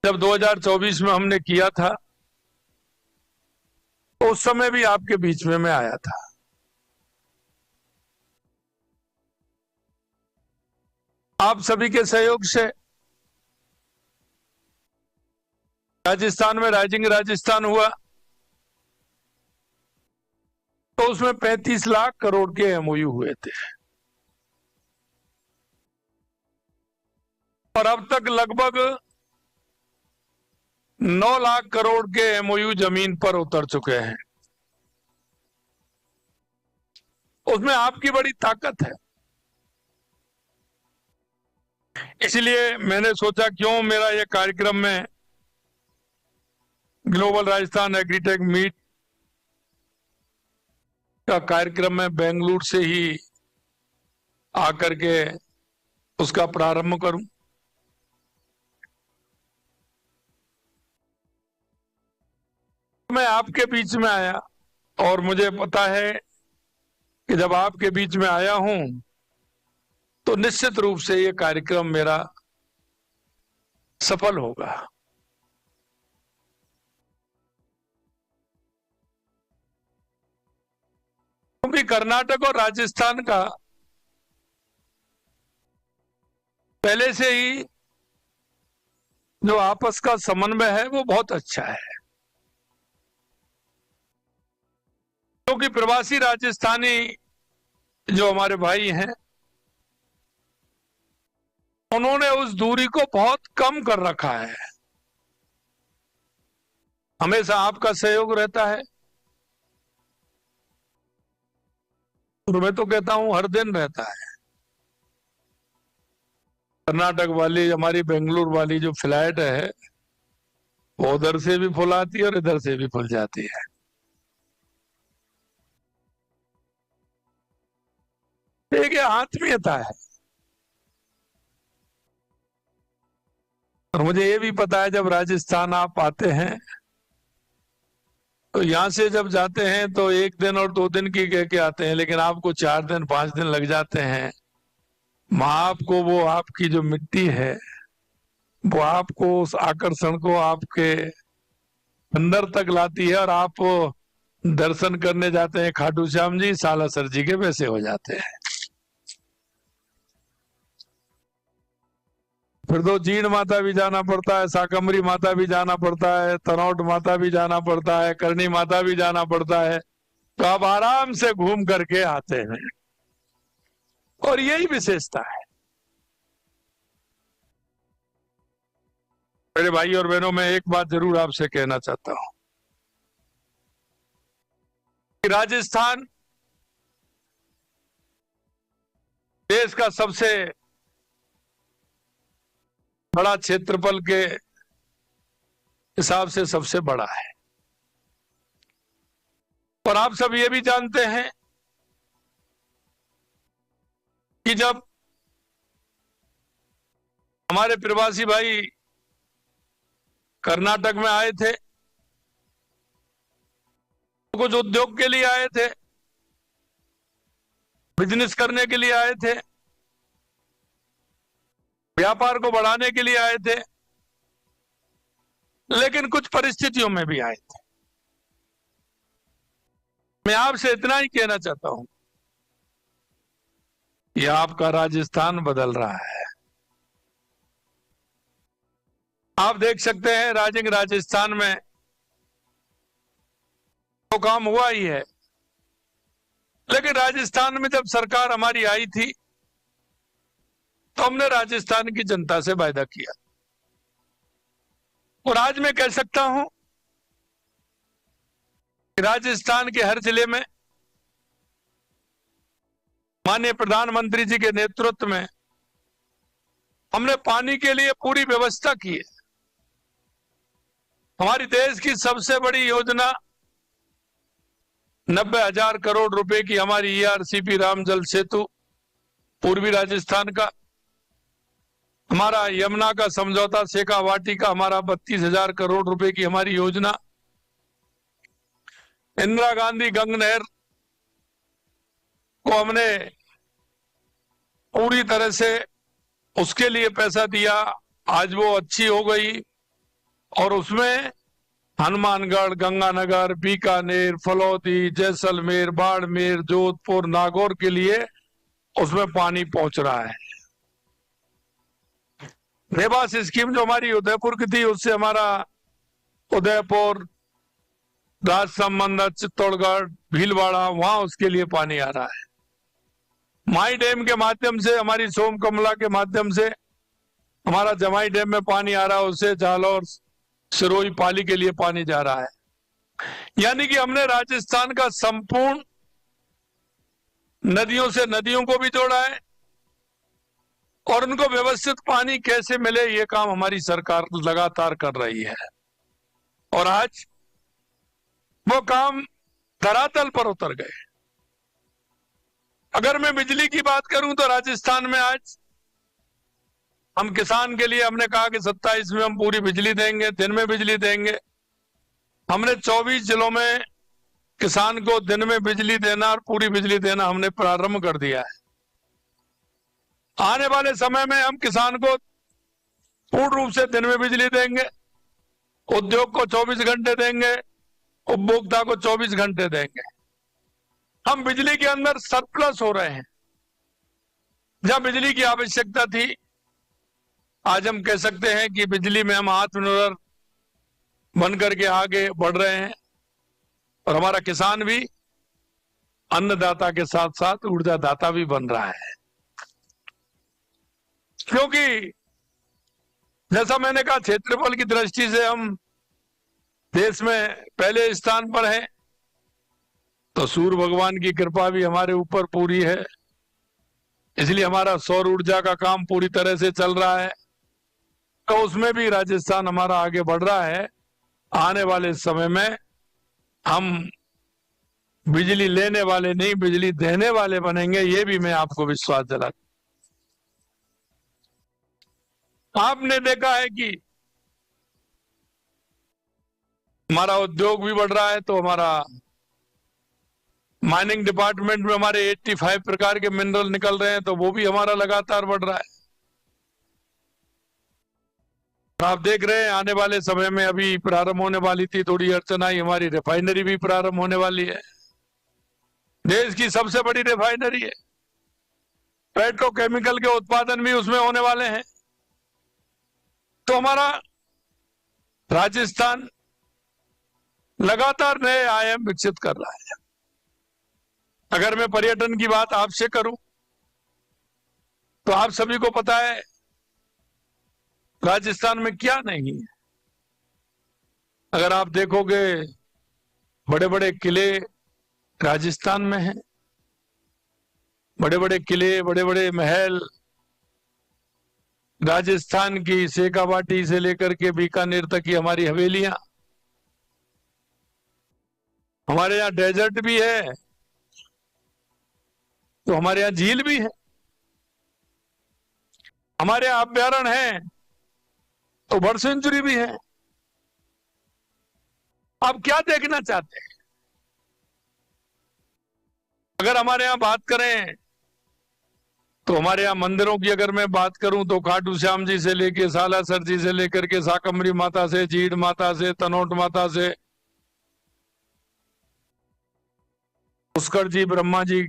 जब 2024 में हमने किया था तो उस समय भी आपके बीच में मैं आया था। आप सभी के सहयोग से राजस्थान में राइजिंग राजस्थान हुआ तो उसमें 35 लाख करोड़ के एमओयू हुए थे और अब तक लगभग 9 लाख करोड़ के एमओयू जमीन पर उतर चुके हैं। उसमें आपकी बड़ी ताकत है। इसलिए मैंने सोचा क्यों मेरा ये कार्यक्रम में ग्लोबल राजस्थान एग्रीटेक मीट का कार्यक्रम में बेंगलुरु से ही आकर के उसका प्रारंभ करूं। मैं आपके बीच में आया और मुझे पता है कि जब आपके बीच में आया हूं तो निश्चित रूप से ये कार्यक्रम मेरा सफल होगा। क्योंकि कर्नाटक और राजस्थान का पहले से ही जो आपस का समन्वय है वो बहुत अच्छा है। क्योंकि प्रवासी राजस्थानी जो हमारे भाई हैं उन्होंने उस दूरी को बहुत कम कर रखा है। हमेशा आपका सहयोग रहता है और मैं तो कहता हूं हर दिन रहता है। कर्नाटक वाली हमारी बेंगलुरु वाली जो फ्लाइट है वो उधर से भी फुल आती है और इधर से भी फुल जाती है। एक आत्मीयता है। और मुझे ये भी पता है जब राजस्थान आप आते हैं तो यहां से जब जाते हैं तो 1 दिन और 2 दिन की कह के आते हैं, लेकिन आपको 4 दिन 5 दिन लग जाते हैं। माँ आपको वो आपकी जो मिट्टी है वो आपको उस आकर्षण को आपके अंदर तक लाती है और आप दर्शन करने जाते हैं खाटू श्याम जी, सालासर जी के वैसे हो जाते हैं। फिर तो जीण माता भी जाना पड़ता है, साकमरी माता भी जाना पड़ता है, तनौट माता भी जाना पड़ता है, करणी माता भी जाना पड़ता है। तो आप आराम से घूम करके आते हैं और यही विशेषता है। मेरे भाई और बहनों, मैं एक बात जरूर आपसे कहना चाहता हूं कि राजस्थान देश का सबसे बड़ा क्षेत्रफल के हिसाब से सबसे बड़ा है। और आप सब ये भी जानते हैं कि जब हमारे प्रवासी भाई कर्नाटक में आए थे तो कुछ उद्योग के लिए आए थे, बिजनेस करने के लिए आए थे, व्यापार को बढ़ाने के लिए आए थे, लेकिन कुछ परिस्थितियों में भी आए थे। मैं आपसे इतना ही कहना चाहता हूं कि आपका राजस्थान बदल रहा है। आप देख सकते हैं राइजिंग राजस्थान में तो काम हुआ ही है, लेकिन राजस्थान में जब सरकार हमारी आई थी तो हमने राजस्थान की जनता से वायदा किया और आज मैं कह सकता हूं कि राजस्थान के हर जिले में माननीय प्रधानमंत्री जी के नेतृत्व में हमने पानी के लिए पूरी व्यवस्था की है। हमारी देश की सबसे बड़ी योजना 90,000 करोड़ रुपए की हमारी ईआरसीपी राम जल सेतु पूर्वी राजस्थान का, हमारा यमुना का समझौता शेखावाटी का हमारा 32,000 करोड़ रुपए की हमारी योजना, इंदिरा गांधी गंग नहर को हमने पूरी तरह से उसके लिए पैसा दिया, आज वो अच्छी हो गई। और उसमें हनुमानगढ़, गंगानगर, बीकानेर, फलौदी, जैसलमेर, बाड़मेर, जोधपुर, नागौर के लिए उसमें पानी पहुंच रहा है। देवास स्कीम जो हमारी उदयपुर की थी, उससे हमारा उदयपुर, राजसमंद, चित्तौड़गढ़, भीलवाड़ा, वहां उसके लिए पानी आ रहा है। माई डैम के माध्यम से, हमारी सोम कमला के माध्यम से हमारा जमाई डैम में पानी आ रहा है, उससे जालौर, सिरोही, पाली के लिए पानी जा रहा है। यानी कि हमने राजस्थान का संपूर्ण नदियों से नदियों को भी जोड़ा है और उनको व्यवस्थित पानी कैसे मिले, ये काम हमारी सरकार लगातार कर रही है। और आज वो काम धरातल पर उतर गए। अगर मैं बिजली की बात करूं तो राजस्थान में आज हम किसान के लिए हमने कहा कि 27 में हम पूरी बिजली देंगे, दिन में बिजली देंगे। हमने 24 जिलों में किसान को दिन में बिजली देना और पूरी बिजली देना हमने प्रारंभ कर दिया है। आने वाले समय में हम किसान को पूर्ण रूप से दिन में बिजली देंगे, उद्योग को 24 घंटे देंगे, उपभोक्ता को 24 घंटे देंगे। हम बिजली के अंदर सरप्लस हो रहे हैं। जहां बिजली की आवश्यकता थी, आज हम कह सकते हैं कि बिजली में हम आत्मनिर्भर बनकर के आगे बढ़ रहे हैं और हमारा किसान भी अन्नदाता के साथ साथ ऊर्जादाता भी बन रहा है। क्योंकि जैसा मैंने कहा, क्षेत्रफल की दृष्टि से हम देश में पहले स्थान पर हैं, तो सूर्य भगवान की कृपा भी हमारे ऊपर पूरी है, इसलिए हमारा सौर ऊर्जा का काम पूरी तरह से चल रहा है। तो उसमें भी राजस्थान हमारा आगे बढ़ रहा है। आने वाले समय में हम बिजली लेने वाले नहीं, बिजली देने वाले बनेंगे, ये भी मैं आपको विश्वास दिलाता। आपने देखा है कि हमारा उद्योग भी बढ़ रहा है, तो हमारा माइनिंग डिपार्टमेंट में हमारे 85 प्रकार के मिनरल निकल रहे हैं, तो वो भी हमारा लगातार बढ़ रहा है। आप देख रहे हैं आने वाले समय में, अभी प्रारंभ होने वाली थी, थोड़ी अड़चन आई, हमारी रिफाइनरी भी प्रारंभ होने वाली है। देश की सबसे बड़ी रिफाइनरी है। पेट्रोकेमिकल के उत्पादन भी उसमें होने वाले हैं। तो हमारा राजस्थान लगातार नए आयाम विकसित कर रहा है। अगर मैं पर्यटन की बात आपसे करूं तो आप सभी को पता है राजस्थान में क्या नहीं है। अगर आप देखोगे, बड़े बड़े किले राजस्थान में हैं, बड़े बड़े किले, बड़े बड़े महल राजस्थान की शेखावाटी से लेकर के बीकानेर तक की हमारी हवेलियां। हमारे यहाँ डेजर्ट भी है, तो हमारे यहाँ झील भी है। हमारे यहाँ अभ्यारण्य है, तो बर्ड सेंचुरी भी है। आप क्या देखना चाहते हैं? अगर हमारे यहाँ बात करें तो हमारे यहाँ मंदिरों की अगर मैं बात करूं तो खाटू श्याम जी से लेके सालासर जी से लेकर के साकम्बरी माता से, जीड़ माता से, तनोट माता से, पुष्कर जी, ब्रह्मा जी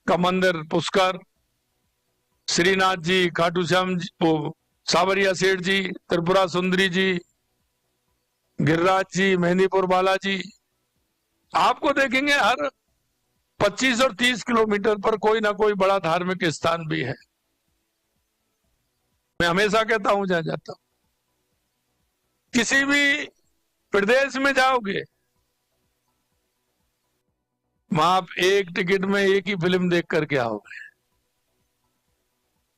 का मंदिर पुष्कर, श्रीनाथ जी, खाटू श्याम जी, सावरिया सेठ जी, त्रिपुरा सुंदरी जी, गिरिराज जी, मेहंदीपुर बालाजी, आपको देखेंगे हर 25 और 30 किलोमीटर पर कोई ना कोई बड़ा धार्मिक स्थान भी है। मैं हमेशा कहता हूं, जहां जाता हूं, किसी भी प्रदेश में जाओगे, वहां आप एक टिकट में एक ही फिल्म देख करके आओगे।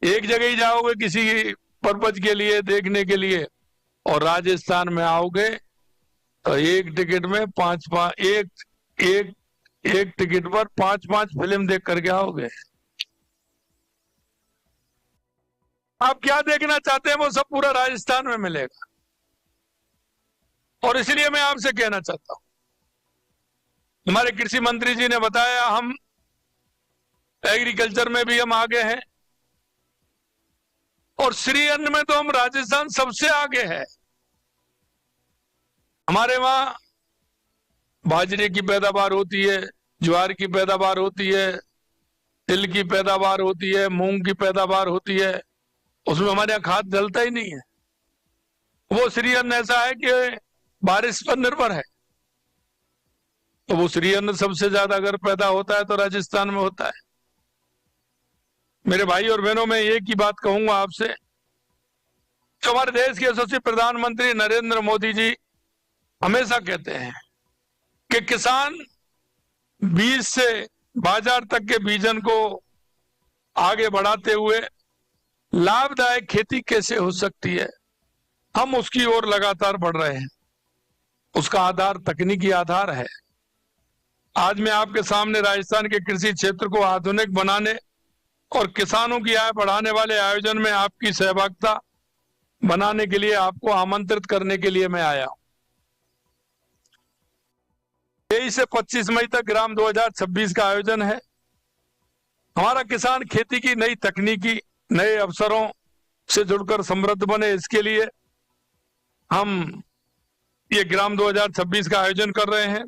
एक जगह ही जाओगे किसी पर्पज के लिए, देखने के लिए, और राजस्थान में आओगे तो एक टिकट में एक टिकट पर 5-5 फिल्म देख करके आओगे। आप क्या देखना चाहते हैं वो सब पूरा राजस्थान में मिलेगा। और इसलिए मैं आपसे कहना चाहता हूं, हमारे कृषि मंत्री जी ने बताया, हम एग्रीकल्चर में भी हम आगे हैं, और श्री अन्न में तो हम राजस्थान सबसे आगे है। हमारे वहां बाजरे की पैदावार होती है, ज्वार की पैदावार होती है, तिल की पैदावार होती है, मूंग की पैदावार होती है। उसमें हमारे यहाँ खाद डलता ही नहीं है। वो श्री अन्न ऐसा है कि बारिश पर निर्भर है, तो वो श्री अन्न सबसे ज्यादा अगर पैदा होता है तो राजस्थान में होता है। मेरे भाई और बहनों, मैं एक ही बात कहूंगा आपसे, जो हमारे देश के यशस्वी प्रधानमंत्री नरेंद्र मोदी जी हमेशा कहते हैं कि किसान बीज से बाजार तक के विजन को आगे बढ़ाते हुए लाभदायक खेती कैसे हो सकती है, हम उसकी ओर लगातार बढ़ रहे हैं। उसका आधार तकनीकी आधार है। आज मैं आपके सामने राजस्थान के कृषि क्षेत्र को आधुनिक बनाने और किसानों की आय बढ़ाने वाले आयोजन में आपकी सहभागिता बनाने के लिए आपको आमंत्रित करने के लिए मैं आया हूं। 23 से 25 मई तक ग्राम 2026 का आयोजन है। हमारा किसान खेती की नई तकनीकी, नए अवसरों से जुड़कर समृद्ध बने, इसके लिए हम ये ग्राम 2026 का आयोजन कर रहे हैं।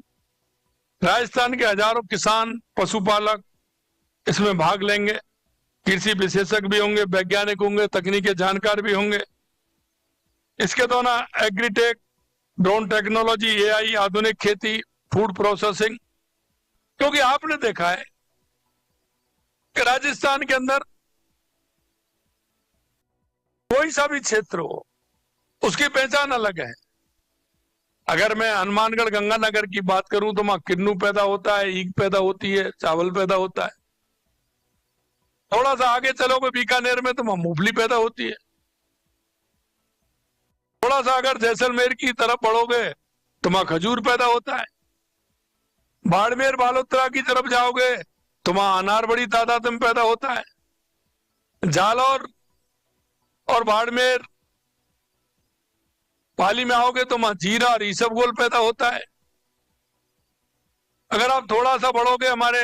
राजस्थान के हजारों किसान, पशुपालक इसमें भाग लेंगे। कृषि विशेषज्ञ भी होंगे, वैज्ञानिक होंगे, तकनीकी जानकार भी होंगे। इसके दौरान एग्रीटेक, ड्रोन टेक्नोलॉजी, एआई, आधुनिक खेती, फूड प्रोसेसिंग, क्योंकि आपने देखा है कि राजस्थान के अंदर कोई सा भी क्षेत्र हो, उसकी पहचान अलग है। अगर मैं हनुमानगढ़ गंगानगर की बात करूं तो वहां किन्नू पैदा होता है, ईख पैदा होती है, चावल पैदा होता है। थोड़ा सा आगे चलोगे बीकानेर में तो वहां मूंगफली पैदा होती है। थोड़ा सा अगर जैसलमेर की तरफ बढ़ोगे तो वहां खजूर पैदा होता है। बाड़मेर बालोतरा की तरफ जाओगे तो वहां अनार बड़ी तादाद में पैदा होता है। जालौर और बाड़मेर पाली में आओगे तो वहां जीरा और ईसबगोल पैदा होता है। अगर आप थोड़ा सा बढ़ोगे हमारे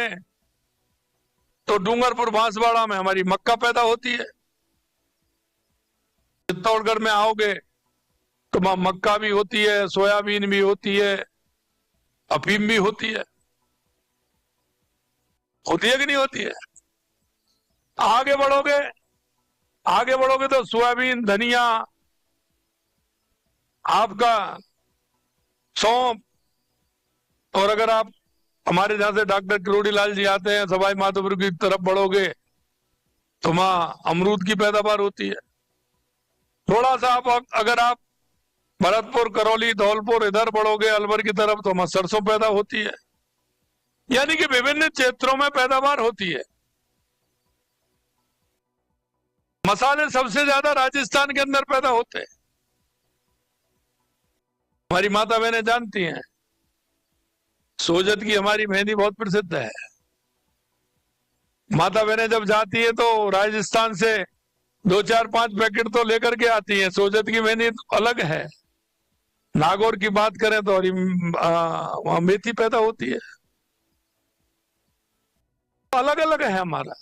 तो डूंगरपुर बांसवाड़ा में हमारी मक्का पैदा होती है। चित्तौड़गढ़ में आओगे तो वहां मक्का भी होती है, सोयाबीन भी होती है, अफीम भी होती है। होती है कि नहीं होती है? आगे बढ़ोगे तो सोयाबीन, धनिया, आपका सौंफ, और अगर आप हमारे जहां से डॉक्टर किरोड़ी लाल जी आते हैं, सवाई माधोपुर की तरफ बढ़ोगे तो वहां अमरूद की पैदावार होती है। थोड़ा सा अगर आप भरतपुर, करौली, धौलपुर इधर बढ़ोगे अलवर की तरफ तो वहां सरसों पैदा होती है। यानी कि विभिन्न क्षेत्रों में पैदावार होती है। मसाले सबसे ज्यादा राजस्थान के अंदर पैदा होते हैं। हमारी माता बहनें जानती हैं, सोजत की हमारी मेहंदी बहुत प्रसिद्ध है। माता बहनें जब जाती है तो राजस्थान से 2, 4, 5 पैकेट तो लेकर के आती हैं। सोजत की मेहंदी अलग है। नागौर की बात करें तो वहां मेथी पैदा होती है। अलग अलग है हमारा।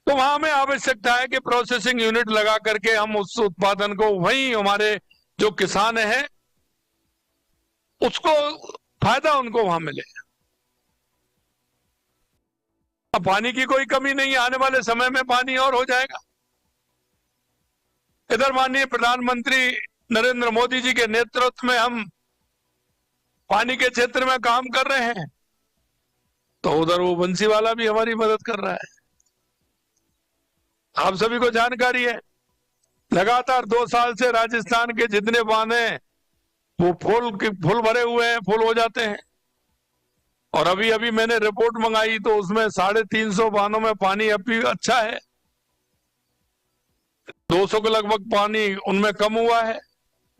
तो वहां में आवश्यकता है कि प्रोसेसिंग यूनिट लगा करके हम उस उत्पादन को वहीं हमारे जो किसान हैं उसको फायदा उनको वहां मिले। अब पानी की कोई कमी नहीं है, आने वाले समय में पानी और हो जाएगा। इधर माननीय प्रधानमंत्री नरेंद्र मोदी जी के नेतृत्व में हम पानी के क्षेत्र में काम कर रहे हैं, तो उधर वो बंसीवाला भी हमारी मदद कर रहा है। आप सभी को जानकारी है, लगातार 2 साल से राजस्थान के जितने बांध हैं वो फुल भरे हुए हैं, फुल हो जाते हैं। और अभी अभी मैंने रिपोर्ट मंगाई तो उसमें 350 बांधों में पानी अभी अच्छा है। 200 के लगभग पानी उनमें कम हुआ है,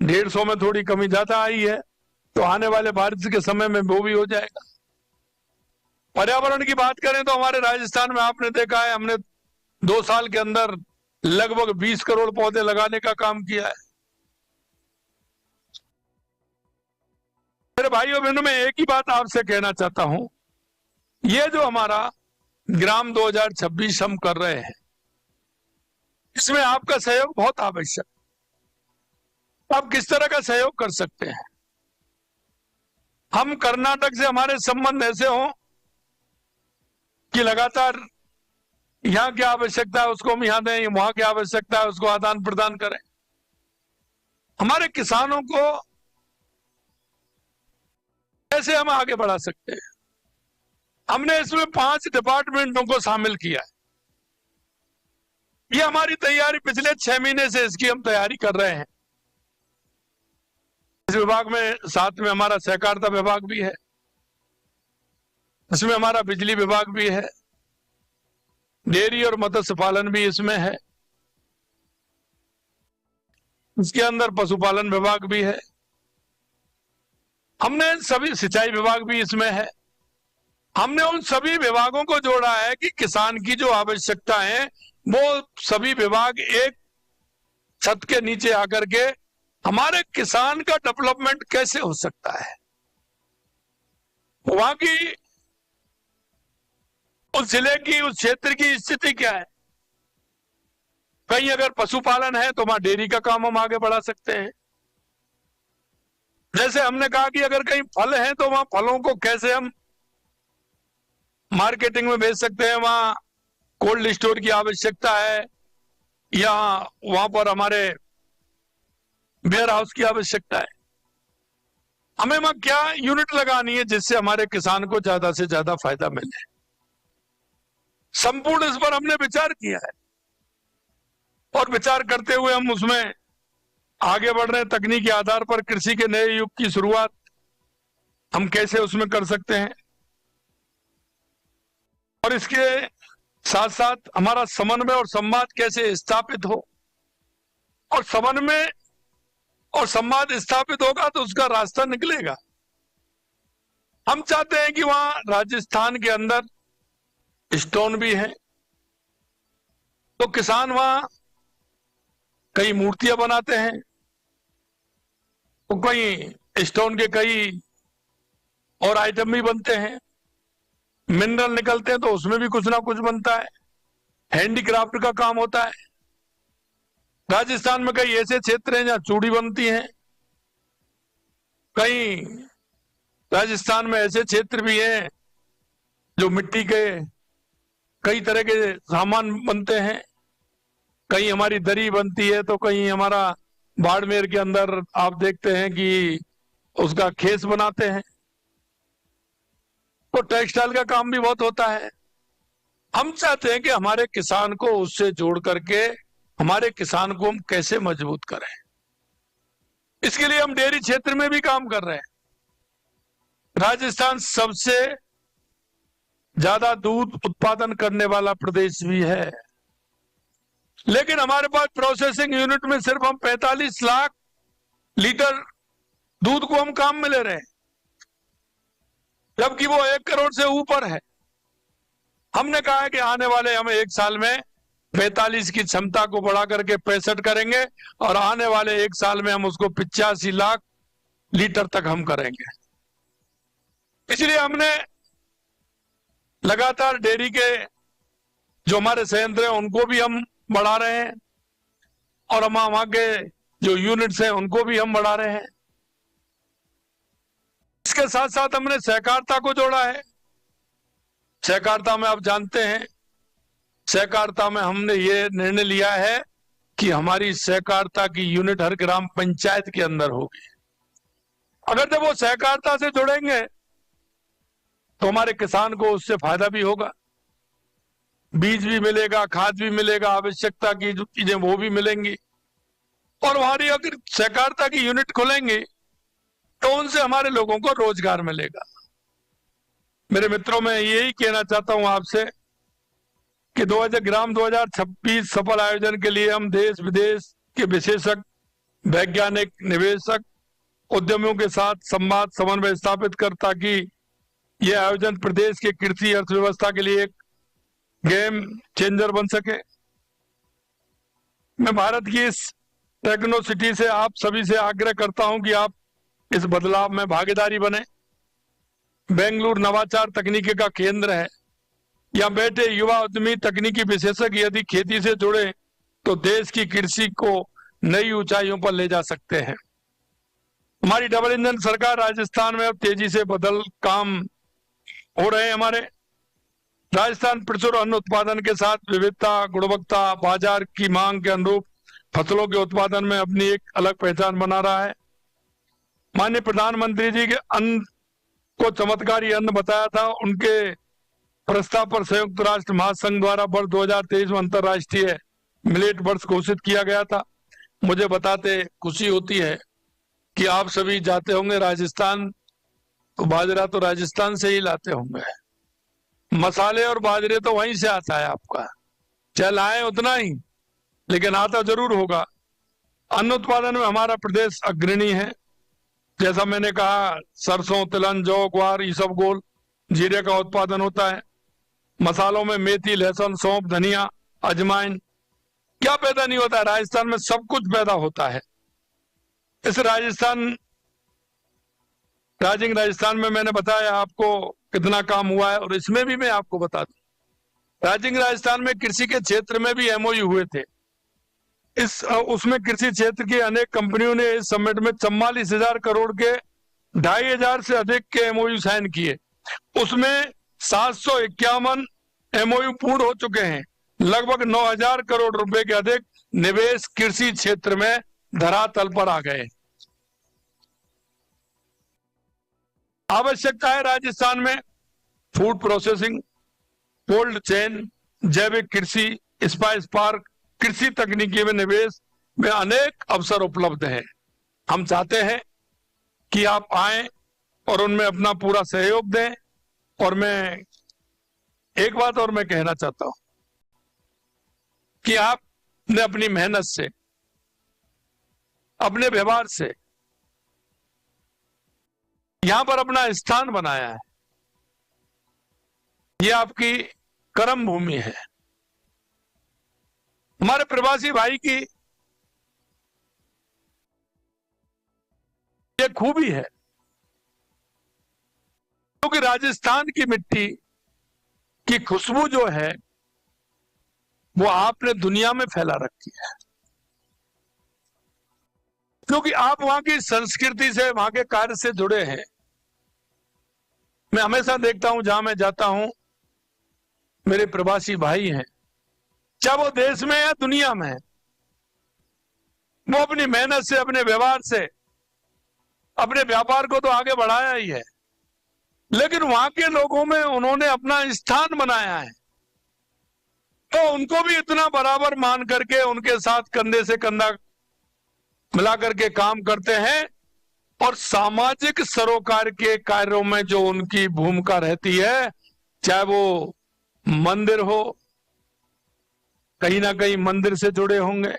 150 में थोड़ी कमी ज्यादा आई है। तो आने वाले बारिश के समय में वो भी हो जाएगा। पर्यावरण की बात करें तो हमारे राजस्थान में आपने देखा है, हमने 2 साल के अंदर लगभग 20 करोड़ पौधे लगाने का काम किया है। मेरे भाइयों बहनों, मैं एक ही बात आपसे कहना चाहता हूं, ये जो हमारा ग्राम 2026 हम कर रहे हैं, इसमें आपका सहयोग बहुत आवश्यक। आप किस तरह का सहयोग कर सकते हैं? हम कर्नाटक से हमारे संबंध ऐसे हों कि लगातार यहाँ क्या आवश्यकता है उसको हम यहाँ दें, वहां क्या आवश्यकता है उसको आदान प्रदान करें। हमारे किसानों को कैसे हम आगे बढ़ा सकते हैं? हमने इसमें 5 डिपार्टमेंटों को शामिल किया है। ये हमारी तैयारी पिछले 6 महीने से इसकी हम तैयारी कर रहे हैं। इस विभाग में साथ में हमारा सहकारिता विभाग भी है, इसमें हमारा बिजली विभाग भी है, डेयरी और मत्स्य पालन भी इसमें है, इसके अंदर पशुपालन विभाग भी है, हमने सभी सिंचाई विभाग भी इसमें है। हमने उन सभी विभागों को जोड़ा है कि किसान की जो आवश्यकता है वो सभी विभाग एक छत के नीचे आकर के हमारे किसान का डेवलपमेंट कैसे हो सकता है, वहां की उस जिले की उस क्षेत्र की स्थिति क्या है। कहीं अगर पशुपालन है तो वहां डेयरी का काम हम आगे बढ़ा सकते हैं। जैसे हमने कहा कि अगर कहीं फल है तो वहां फलों को कैसे हम मार्केटिंग में बेच सकते हैं, वहां कोल्ड स्टोर की आवश्यकता है या वहां पर हमारे वेयर हाउस की आवश्यकता है। हमें वहां क्या यूनिट लगानी है जिससे हमारे किसान को ज्यादा से ज्यादा फायदा मिले। संपूर्ण इस पर हमने विचार किया है और विचार करते हुए हम उसमें आगे बढ़ रहे हैं। तकनीकी आधार पर कृषि के नए युग की शुरुआत हम कैसे उसमें कर सकते हैं और इसके साथ साथ हमारा समन्वय और संवाद कैसे स्थापित हो, और समन्वय और संवाद स्थापित होगा तो उसका रास्ता निकलेगा। हम चाहते हैं कि वहां राजस्थान के अंदर स्टोन भी है तो किसान वहां कई मूर्तियां बनाते हैं, तो कई स्टोन के कई और आइटम भी बनते हैं, मिनरल निकलते हैं तो उसमें भी कुछ ना कुछ बनता है, हैंडीक्राफ्ट का काम होता है। राजस्थान में कई ऐसे क्षेत्र हैं जहां चूड़ी बनती है, कई राजस्थान में ऐसे क्षेत्र भी हैं जो मिट्टी के कई तरह के सामान बनते हैं, कहीं हमारी दरी बनती है तो कहीं हमारा बाड़मेर के अंदर आप देखते हैं कि उसका खेस बनाते हैं, तो टेक्सटाइल का काम भी बहुत होता है। हम चाहते हैं कि हमारे किसान को उससे जोड़ करके हमारे किसान को हम कैसे मजबूत करें। इसके लिए हम डेयरी क्षेत्र में भी काम कर रहे हैं। राजस्थान सबसे ज्यादा दूध उत्पादन करने वाला प्रदेश भी है, लेकिन हमारे पास प्रोसेसिंग यूनिट में सिर्फ हम 45 लाख लीटर दूध को हम काम में ले रहे हैं, जबकि वो 1 करोड़ से ऊपर है। हमने कहा है कि आने वाले हम 1 साल में 45 की क्षमता को बढ़ा करके 65 करेंगे और आने वाले 1 साल में हम उसको 85 लाख लीटर तक हम करेंगे। इसलिए हमने लगातार डेयरी के जो हमारे संयंत्र हैं उनको भी हम बढ़ा रहे हैं और हम वहां के जो यूनिट्स हैं उनको भी हम बढ़ा रहे हैं। इसके साथ साथ हमने सहकारिता को जोड़ा है। सहकारिता में आप जानते हैं, सहकारिता में हमने ये निर्णय लिया है कि हमारी सहकारिता की यूनिट हर ग्राम पंचायत के अंदर होगी। अगर जब वो सहकारिता से जुड़ेंगे तो हमारे किसान को उससे फायदा भी होगा, बीज भी मिलेगा, खाद भी मिलेगा, आवश्यकता की जो चीजें वो भी मिलेंगी। और हमारी अगर सहकारिता की यूनिट खुलेंगे तो उनसे हमारे लोगों को रोजगार मिलेगा। मेरे मित्रों, मैं यही कहना चाहता हूं आपसे कि ग्राम 2026 सफल आयोजन के लिए हम देश विदेश के विशेषज्ञ, वैज्ञानिक, निवेशक, उद्यमियों के साथ संवाद समन्वय स्थापित कर ताकि यह आयोजन प्रदेश के कृषि अर्थव्यवस्था के लिए एक गेम चेंजर बन सके। मैं भारत की इस टेक्नो सिटी से आप सभी से आग्रह करता हूं कि आप इस बदलाव में भागीदारी बने। बेंगलुरु नवाचार तकनीकी का केंद्र है। यहाँ बैठे युवा उद्यमी तकनीकी विशेषज्ञ यदि खेती से जुड़े तो देश की कृषि को नई ऊंचाइयों पर ले जा सकते हैं। हमारी डबल इंजन सरकार राजस्थान में अब तेजी से बदल काम हो रहे हैं। हमारे राजस्थान प्रचुर अन्न उत्पादन के साथ विविधता, गुणवत्ता, बाजार की मांग के अनुरूप फसलों के उत्पादन में अपनी एक अलग पहचान बना रहा है। माननीय प्रधानमंत्री जी के अन्न को चमत्कारी अन्न बताया था। उनके प्रस्ताव पर संयुक्त राष्ट्र महासंघ द्वारा वर्ष 2023 में अंतर्राष्ट्रीय मिलेट वर्ष घोषित किया गया था। मुझे बताते खुशी होती है कि आप सभी जाते होंगे राजस्थान, तो बाजरा तो राजस्थान से ही लाते होंगे, मसाले और बाजरे तो वहीं से आता है आपका, चाहे लाए उतना ही, लेकिन आता जरूर होगा। अन्न उत्पादन में हमारा प्रदेश अग्रणी है। जैसा मैंने कहा, सरसों, तिलहन, जौ, ग्वार, इसबगोल, जीरे का उत्पादन होता है। मसालों में मेथी, लहसुन, सौंफ, धनिया, अजवाइन, क्या पैदा नहीं होता है? राजस्थान में सब कुछ पैदा होता है। इस राजस्थान में मैंने बताया आपको कितना काम हुआ है, और इसमें भी मैं आपको बता दूं, राजस्थान में कृषि के क्षेत्र में भी एमओयू हुए थे। उसमें कृषि क्षेत्र की अनेक कंपनियों ने इस समिट में 44,000 करोड़ के 2,500 से अधिक के एमओयू साइन किए। उसमें 751 एमओयू पूर्ण हो चुके हैं। लगभग 9,000 करोड़ रुपए के अधिक निवेश कृषि क्षेत्र में धरातल पर आ गए। आवश्यकता है राजस्थान में फूड प्रोसेसिंग, कोल्ड चेन, जैविक कृषि, स्पाइस पार्क, कृषि तकनीकी में निवेश में अनेक अवसर उपलब्ध हैं। हम चाहते हैं कि आप आए और उनमें अपना पूरा सहयोग दें। और मैं एक बात और मैं कहना चाहता हूं कि आपने अपनी मेहनत से, अपने व्यवहार से यहां पर अपना स्थान बनाया है। यह आपकी कर्म भूमि है। हमारे प्रवासी भाई की ये खूबी है, क्योंकि राजस्थान की मिट्टी की खुशबू जो है वो आपने दुनिया में फैला रखी है, क्योंकि आप वहां की संस्कृति से, वहां के कार्य से जुड़े हैं। मैं हमेशा देखता हूं, जहां मैं जाता हूं, मेरे प्रवासी भाई हैं, चाहे वो देश में या दुनिया में, वो अपनी मेहनत से, अपने व्यवहार से, अपने व्यापार को तो आगे बढ़ाया ही है, लेकिन वहां के लोगों में उन्होंने अपना स्थान बनाया है। तो उनको भी इतना बराबर मान करके उनके साथ कंधे से कंधा मिला करके काम करते हैं। और सामाजिक सरोकार के कार्यों में जो उनकी भूमिका रहती है, चाहे वो मंदिर हो, कहीं ना कहीं मंदिर से जुड़े होंगे,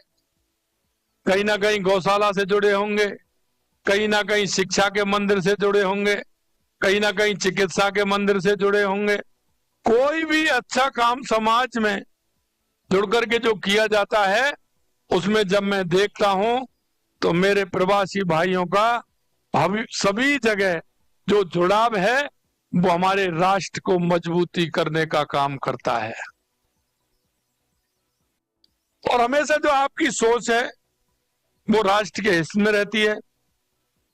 कहीं ना कहीं गौशाला से जुड़े होंगे, कहीं ना कहीं शिक्षा के मंदिर से जुड़े होंगे, कहीं ना कहीं चिकित्सा के मंदिर से जुड़े होंगे। कोई भी अच्छा काम समाज में जुड़ करके जो किया जाता है, उसमें जब मैं देखता हूं तो मेरे प्रवासी भाइयों का सभी जगह जो जुड़ाव है वो हमारे राष्ट्र को मजबूती करने का काम करता है। और हमेशा जो आपकी सोच है वो राष्ट्र के हित में रहती है।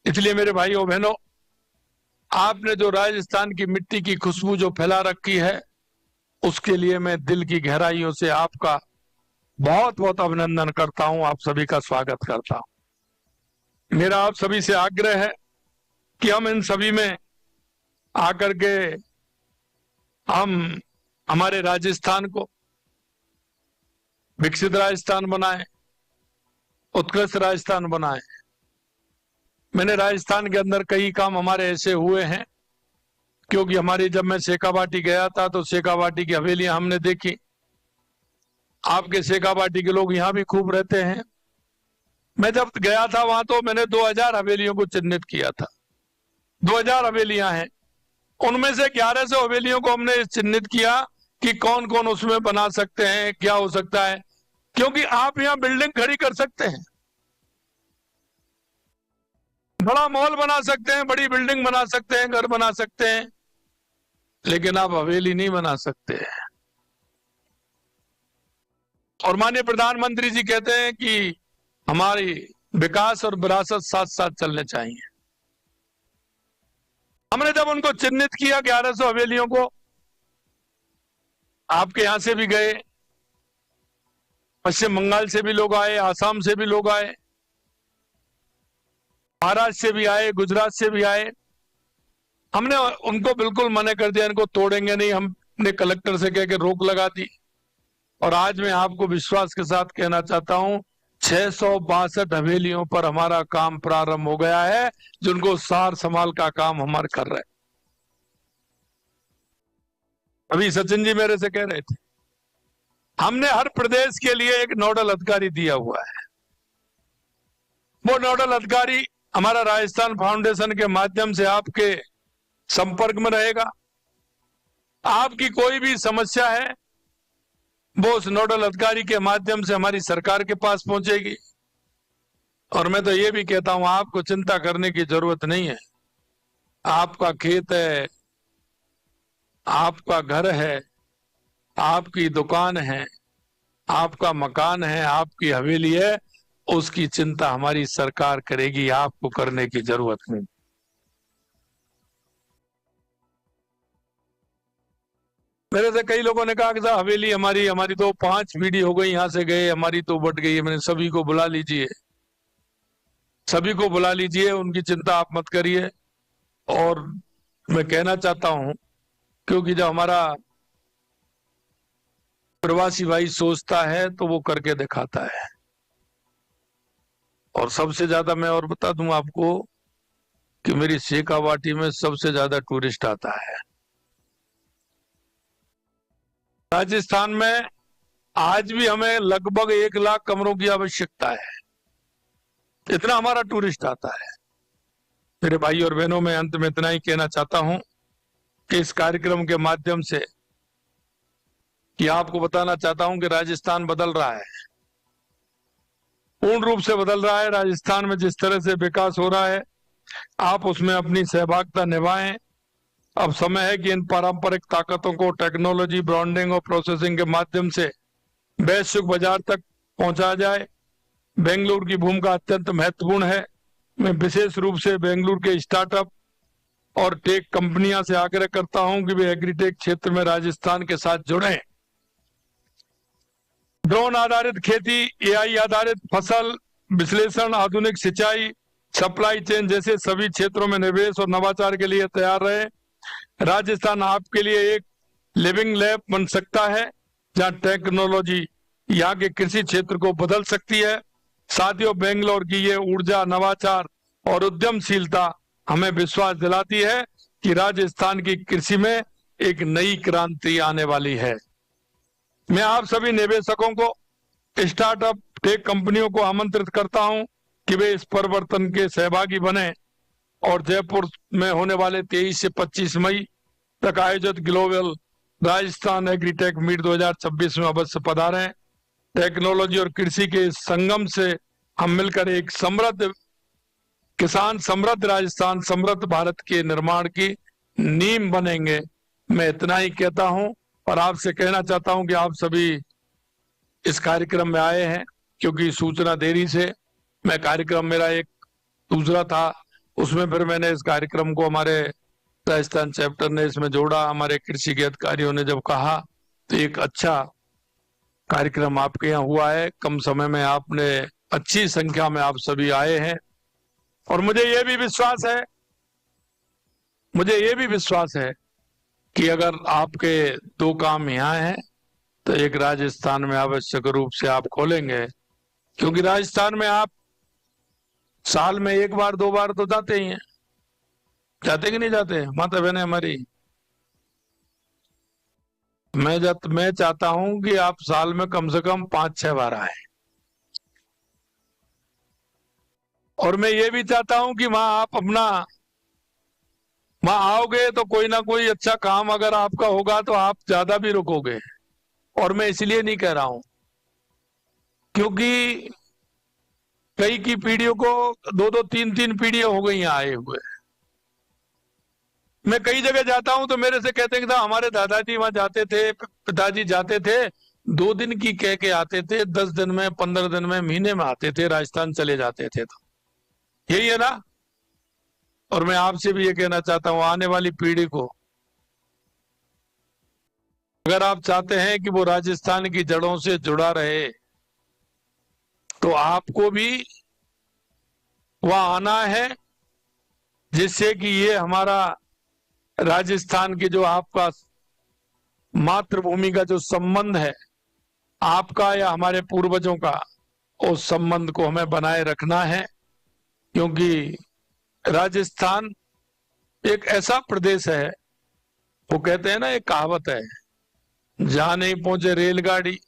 इसलिए मेरे भाइयों बहनों, आपने जो राजस्थान की मिट्टी की खुशबू जो फैला रखी है, उसके लिए मैं दिल की गहराइयों से आपका बहुत बहुत अभिनंदन करता हूं, आप सभी का स्वागत करता हूं। मेरा आप सभी से आग्रह है कि हम इन सभी में आकर के हम हमारे राजस्थान को विकसित राजस्थान बनाएं, उत्कृष्ट राजस्थान बनाएं। मैंने राजस्थान के अंदर कई काम हमारे ऐसे हुए हैं, क्योंकि हमारी, जब मैं शेखावाटी गया था तो शेखावाटी की हवेलियां हमने देखी। आपके शेखावाटी के लोग यहाँ भी खूब रहते हैं। मैं जब गया था वहां तो मैंने 2000 हवेलियों को चिन्हित किया था। 2000 हवेलियां हैं, उनमें से 1100 हवेलियों को हमने चिन्हित किया कि कौन कौन उसमें बना सकते हैं, क्या हो सकता है। क्योंकि आप यहाँ बिल्डिंग खड़ी कर सकते हैं, बड़ा मॉल बना सकते हैं, बड़ी बिल्डिंग बना सकते हैं, घर बना सकते हैं, लेकिन आप हवेली नहीं बना सकते। और माननीय प्रधानमंत्री जी कहते हैं कि हमारी विकास और विरासत साथ साथ चलने चाहिए। हमने जब उनको चिन्हित किया 1100 हवेलियों को, आपके यहां से भी गए, पश्चिम बंगाल से भी लोग आए, आसाम से भी लोग आए, महाराष्ट्र से भी आए, गुजरात से भी आए। हमने उनको बिल्कुल मना कर दिया, इनको तोड़ेंगे नहीं। हमने कलेक्टर से कह के रोक लगा दी। और आज मैं आपको विश्वास के साथ कहना चाहता हूं, 662 हवेलियों पर हमारा काम प्रारंभ हो गया है, जिनको सार संभाल का काम हमारे कर रहे हैं। अभी सचिन जी मेरे से कह रहे थे, हमने हर प्रदेश के लिए एक नोडल अधिकारी दिया हुआ है। वो नोडल अधिकारी हमारा राजस्थान फाउंडेशन के माध्यम से आपके संपर्क में रहेगा। आपकी कोई भी समस्या है, वो उस नोडल अधिकारी के माध्यम से हमारी सरकार के पास पहुंचेगी। और मैं तो ये भी कहता हूं, आपको चिंता करने की जरूरत नहीं है। आपका खेत है, आपका घर है, आपकी दुकान है, आपका मकान है, आपकी हवेली है, उसकी चिंता हमारी सरकार करेगी, आपको करने की जरूरत नहीं। मेरे से कई लोगों ने कहा कि साहब हवेली हमारी तो 5 बीडी हो गई, यहां से गए, हमारी तो बट गई है। मैंने सभी को बुला लीजिए, सभी को बुला लीजिए, उनकी चिंता आप मत करिए। और मैं कहना चाहता हूं, क्योंकि जब हमारा प्रवासी भाई सोचता है तो वो करके दिखाता है। और सबसे ज्यादा मैं और बता दूं आपको कि मेरी शेखावाटी में सबसे ज्यादा टूरिस्ट आता है। राजस्थान में आज भी हमें लगभग 1 लाख कमरों की आवश्यकता है, इतना हमारा टूरिस्ट आता है। मेरे भाई और बहनों, में अंत में इतना ही कहना चाहता हूं कि इस कार्यक्रम के माध्यम से कि आपको बताना चाहता हूं कि राजस्थान बदल रहा है, पूर्ण रूप से बदल रहा है। राजस्थान में जिस तरह से विकास हो रहा है, आप उसमें अपनी सहभागिता निभाएं। अब समय है कि इन पारंपरिक ताकतों को टेक्नोलॉजी, ब्रांडिंग और प्रोसेसिंग के माध्यम से वैश्विक बाजार तक पहुंचाया जाए। बेंगलुरु की भूमिका अत्यंत महत्वपूर्ण है। मैं विशेष रूप से बेंगलुरु के स्टार्टअप और टेक कंपनियां से आग्रह करता हूं कि वे एग्रीटेक क्षेत्र में राजस्थान के साथ जुड़ें। ड्रोन आधारित खेती, एआई आधारित फसल विश्लेषण, आधुनिक सिंचाई, सप्लाई चेन जैसे सभी क्षेत्रों में निवेश और नवाचार के लिए तैयार रहे। राजस्थान आपके लिए एक लिविंग लैब बन सकता है, जहां टेक्नोलॉजी यहाँ के कृषि क्षेत्र को बदल सकती है। साथियों, बेंगलोर की ये ऊर्जा, नवाचार और उद्यमशीलता हमें विश्वास दिलाती है कि राजस्थान की कृषि में एक नई क्रांति आने वाली है। मैं आप सभी निवेशकों को, स्टार्टअप, टेक कंपनियों को आमंत्रित करता हूं कि वे इस परिवर्तन के सहभागी बने और जयपुर में होने वाले 23 से 25 मई तक आयोजित ग्लोबल राजस्थान एग्रीटेक मीट 2026 में अवश्य पधारें। टेक्नोलॉजी और कृषि के संगम से हम मिलकर एक समृद्ध किसान, समृद्ध राजस्थान, समृद्ध भारत के निर्माण की नींव बनेंगे। मैं इतना ही कहता हूं और आपसे कहना चाहता हूं कि आप सभी इस कार्यक्रम में आए हैं, क्योंकि सूचना देरी से मैं कार्यक्रम मेरा एक दूसरा था, उसमें फिर मैंने इस कार्यक्रम को हमारे राजस्थान चैप्टर ने इसमें जोड़ा। हमारे कृषि के अधिकारियों ने जब कहा तो एक अच्छा कार्यक्रम आपके यहाँ हुआ है। कम समय में आपने अच्छी संख्या में आप सभी आए हैं और मुझे ये भी विश्वास है कि अगर आपके 2 काम यहाँ हैं तो एक राजस्थान में आवश्यक रूप से आप खोलेंगे, क्योंकि राजस्थान में आप साल में 1 बार 2 बार तो जाते ही हैं। जाते कि नहीं जाते माता बहने हमारी? मैं चाहता हूं कि आप साल में कम से कम 5-6 बार आए। और मैं ये भी चाहता हूं कि वहां आओगे तो कोई ना कोई अच्छा काम अगर आपका होगा तो आप ज्यादा भी रुकोगे। और मैं इसलिए नहीं कह रहा हूं क्योंकि कई की पीढ़ियों को 2-2, 3-3 पीढ़ियां हो गई आए हुए। मैं कई जगह जाता हूं तो मेरे से कहते हैं कि हमारे दादाजी वहां जाते थे, पिताजी जाते थे, 2 दिन की कह के आते थे, 10 दिन में, 15 दिन में, महीने में आते थे, राजस्थान चले जाते थे। तो यही है ना। और मैं आपसे भी ये कहना चाहता हूं, आने वाली पीढ़ी को, अगर आप चाहते हैं कि वो राजस्थान की जड़ों से जुड़ा रहे, तो आपको भी वहां आना है, जिससे कि ये हमारा राजस्थान की जो आपका मातृभूमि का जो संबंध है, आपका या हमारे पूर्वजों का, उस संबंध को हमें बनाए रखना है। क्योंकि राजस्थान एक ऐसा प्रदेश है, वो कहते हैं ना, एक कहावत है, जहां नहीं पहुंचे रेलगाड़ी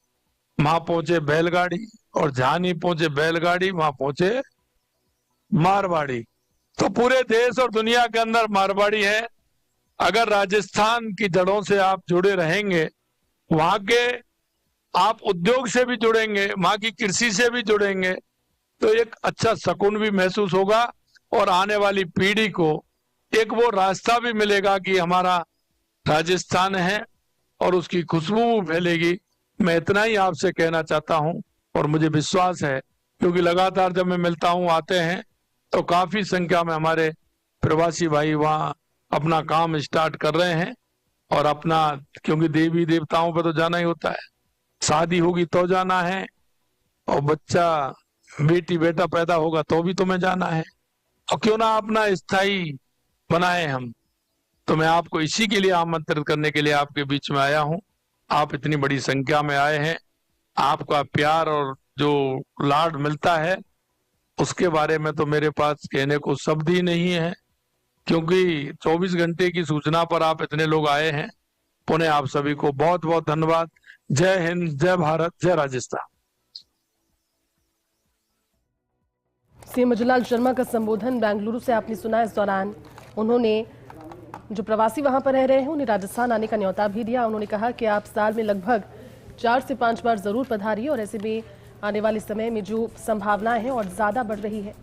वहां पहुंचे बैलगाड़ी, और जहां नहीं पहुंचे बैलगाड़ी वहां पहुंचे मारवाड़ी। तो पूरे देश और दुनिया के अंदर मारवाड़ी है। अगर राजस्थान की जड़ों से आप जुड़े रहेंगे, वहां के आप उद्योग से भी जुड़ेंगे, वहां की कृषि से भी जुड़ेंगे, तो एक अच्छा सुकून भी महसूस होगा, और आने वाली पीढ़ी को एक वो रास्ता भी मिलेगा कि हमारा राजस्थान है, और उसकी खुशबू फैलेगी। मैं इतना ही आपसे कहना चाहता हूं, और मुझे विश्वास है, क्योंकि लगातार जब मैं मिलता हूं, आते हैं, तो काफी संख्या में हमारे प्रवासी भाई वहां अपना काम स्टार्ट कर रहे हैं, और अपना, क्योंकि देवी देवताओं पर तो जाना ही होता है, शादी होगी तो जाना है, और बच्चा बेटी बेटा पैदा होगा तो भी तुम्हें जाना है, और क्यों ना अपना स्थायी बनाए हम। तो मैं आपको इसी के लिए आमंत्रित करने के लिए आपके बीच में आया हूं। आप इतनी बड़ी संख्या में आए हैं, आपका प्यार और जो लाड मिलता है, उसके बारे में तो मेरे पास कहने को शब्द ही नहीं है, क्योंकि 24 घंटे की सूचना पर आप इतने लोग आए हैं। पुनः आप सभी को बहुत बहुत धन्यवाद। जय हिंद, जय भारत, जय राजस्थान। सीएम मंजूलाल शर्मा का संबोधन बेंगलुरु से आपने सुना। इस दौरान उन्होंने जो प्रवासी वहां पर रह रहे हैं उन्हें राजस्थान आने का न्योता भी दिया। उन्होंने कहा कि आप साल में लगभग 4 से 5 बार जरूर पधारिए, और ऐसे में आने वाले समय में जो संभावनाएं हैं और ज्यादा बढ़ रही है।